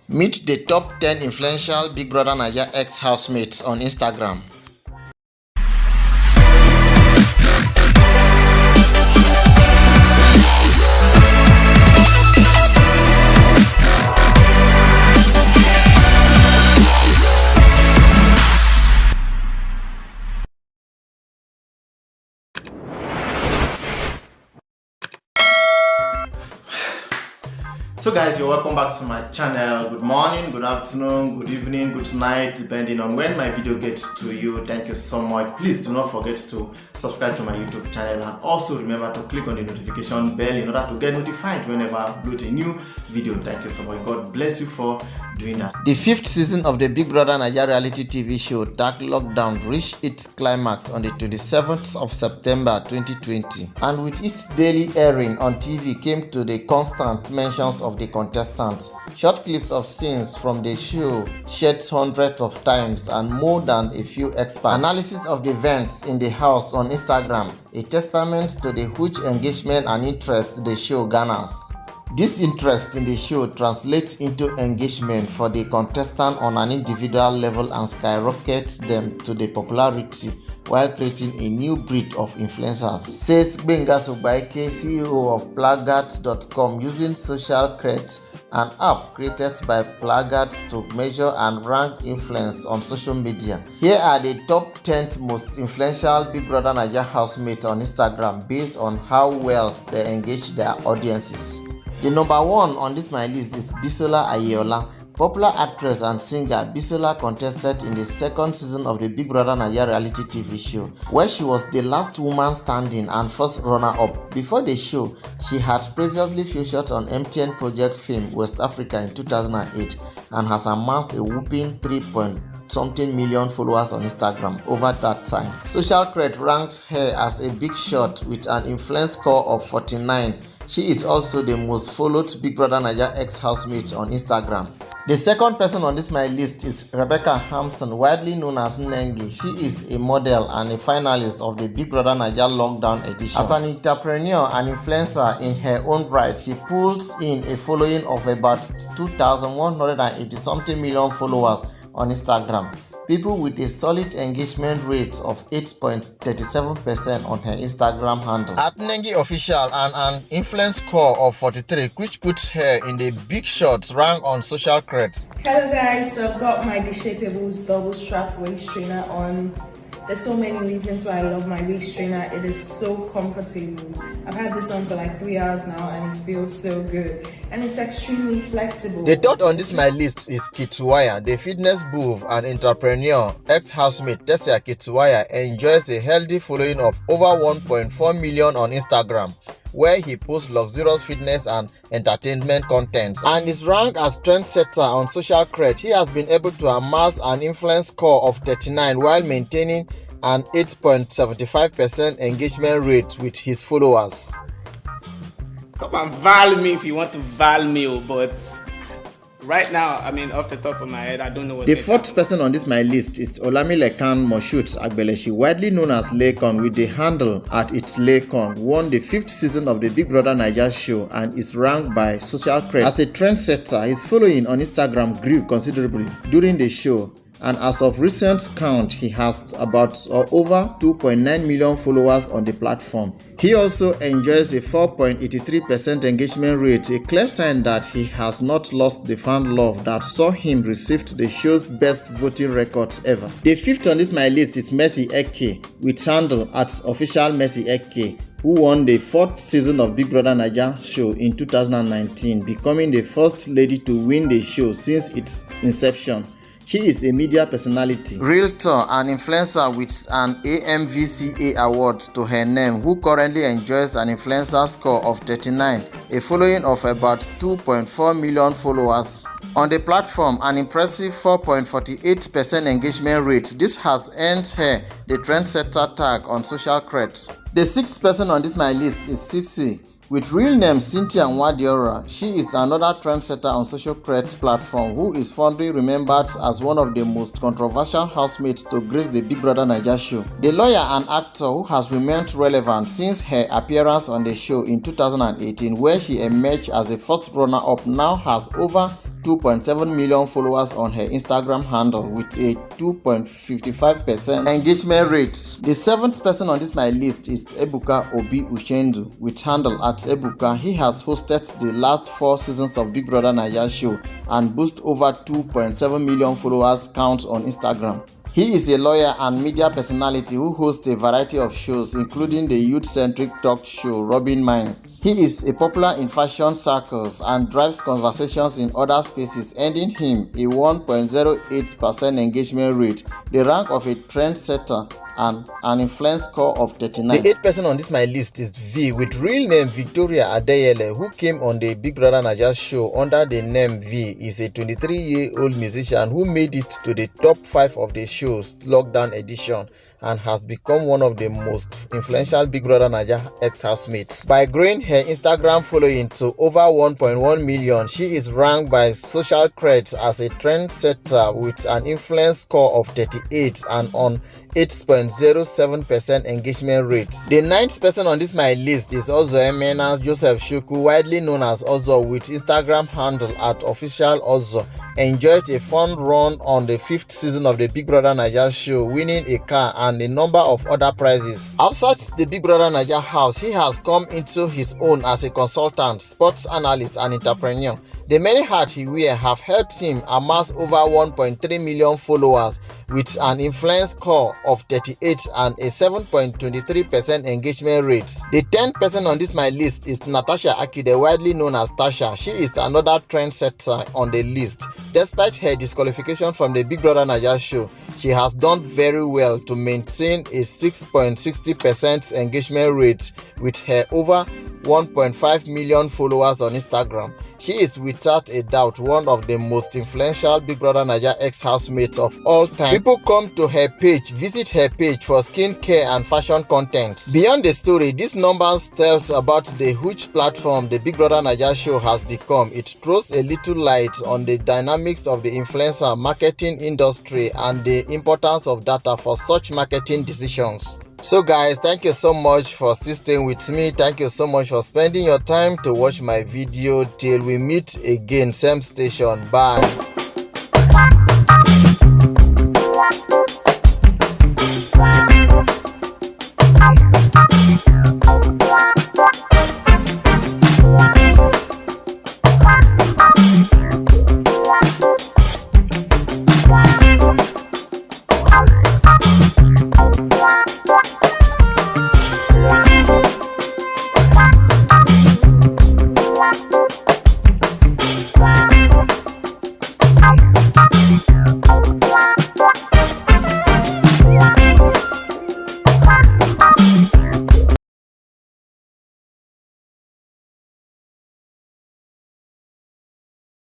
Meet the top 10 influential Big Brother Naija ex-housemates on Instagram. So guys, you're welcome back to my channel. Good morning, good afternoon, good evening, good night, depending on when my video gets to you. Thank you so much. Please do not forget to subscribe to my YouTube channel, and also remember to click on the notification bell in order to get notified whenever I upload a new video. Thank you so much. God bless you for doing that. The 5th season of the Big Brother Naija reality TV show Dark Lockdown reached its climax on the 27th of September 2020, and with its daily airing on TV came to the constant mentions of the contestants. Short clips of scenes from the show shared hundreds of times and more than a few experts. Analysis of the events in the house on Instagram, a testament to the huge engagement and interest the show garners. This interest in the show translates into engagement for the contestant on an individual level and skyrockets them to the popularity while creating a new breed of influencers, says Gbenga Sobaike, CEO of Plagat.com, using SocialCred, an app created by Plagat to measure and rank influence on social media. Here are the top 10 most influential Big Brother Naija housemates on Instagram based on how well they engage their audiences. The number 1 on this my list is Bisola Ayeola. Popular actress and singer Bisola contested in the 2nd season of the Big Brother Naija reality TV show, where she was the last woman standing and first runner-up. Before the show, she had previously featured on MTN Project Fame West Africa in 2008 and has amassed a whopping 3-something million followers on Instagram over that time. SocialCred ranked her as a big shot with an influence score of 49. She is also the most followed Big Brother Naija ex-housemate on Instagram. The second person on this my list is Rebecca Hampson, widely known as Nengi. She is a model and a finalist of the Big Brother Naija Lockdown edition. As an entrepreneur and influencer in her own right, she pulls in a following of about 2,180 something million followers on Instagram. People with a solid engagement rate of 8.37% on her Instagram handle. At Nengi Official and an influence score of 43, which puts her in the big shots rank on SocialCred. Hello guys, so I've got my Deshapeables double strap waist trainer on. There's so many reasons why I love my waist trainer. It is so comfortable. I've had this on for like 3 hours now and it feels so good. And it's extremely flexible. The third on this my list is Kituwaya. The fitness buff and entrepreneur, ex-housemate Tessia Kituwaya enjoys a healthy following of over 1.4 million on Instagram, where he posts luxurious fitness and entertainment content and is ranked as trendsetter on SocialCred. He has been able to amass an influence score of 39 while maintaining an 8.75% engagement rate with his followers. Come and value me if you want to value me, but right now, I mean, off the top of my head, I don't know what. The fourth person on this my list is Olamilekan Moshood Agbeleshi, widely known as Laycon, with the handle at its Laycon, won the 5th season of the Big Brother Naija show and is ranked by SocialCred as a trendsetter. His following on Instagram grew considerably during the show, and as of recent count, he has about over 2.9 million followers on the platform. He also enjoys a 4.83% engagement rate, a clear sign that he has not lost the fan love that saw him receive the show's best voting records ever. The 5th on this my list is Mercy Eke, with handle at official Mercy Eke, who won the 4th season of Big Brother Naija show in 2019, becoming the first lady to win the show since its inception. She is a media personality, realtor, and influencer with an AMVCA award to her name, who currently enjoys an influencer score of 39, a following of about 2.4 million followers on the platform, an impressive 4.48% engagement rate. This has earned her the trendsetter tag on SocialCred. The 6th person on this my list is Sisi, with real name Cynthia Nwadiora. She is another trendsetter on SocialCred's platform who is fondly remembered as one of the most controversial housemates to grace the Big Brother Naija show. The lawyer and actor who has remained relevant since her appearance on the show in 2018, where she emerged as the first runner-up, now has over 2.7 million followers on her Instagram handle with a 2.55% engagement rate. The seventh person on this my list is Ebuka Obi Uchendu with handle at Ebuka. He has hosted the last 4 seasons of Big Brother Naija show and boasts over 2.7 million followers count on Instagram. He is a lawyer and media personality who hosts a variety of shows, including the youth-centric talk show Robin Minds. He is a popular in fashion circles and drives conversations in other spaces, earning him a 1.08% engagement rate, the rank of a trendsetter and an influence score of 39. The 8th person on this my list is V with real name Victoria Adeyele, who came on the Big Brother Naija show under the name V. Is a 23-year-old musician who made it to the top 5 of the show's lockdown edition and has become one of the most influential Big Brother Naija ex-housemates. By growing her Instagram following to over 1.1 million, she is ranked by Social Creds as a trendsetter with an influence score of 38 and on 8.07% engagement rate. The 9th person on this my list is Ozo Emena Joseph Shuku, widely known as Ozo, with Instagram handle at official Ozo. Enjoyed a fun run on the 5th season of the Big Brother Naija show, winning a car and a number of other prizes. Outside the Big Brother Naija house, he has come into his own as a consultant, sports analyst and entrepreneur. The many hats he wears have helped him amass over 1.3 million followers with an influence score of 38 and a 7.23% engagement rate. The 10th person on this my list is Natasha Akide, widely known as Tasha. She is another trendsetter on the list. Despite her disqualification from the Big Brother Naija show, she has done very well to maintain a 6.60% engagement rate with her over 1.5 million followers on Instagram. She is without a doubt one of the most influential Big Brother Naija ex-housemates of all time. People come to her page, visit her page for skincare and fashion content. Beyond the story, these numbers tells about the huge platform the Big Brother Naija show has become. It throws a little light on the dynamics of the influencer marketing industry and the importance of data for such marketing decisions. So guys, thank you so much for still staying with me. Thank you so much for spending your time to watch my video. Till we meet again, same station. Bye.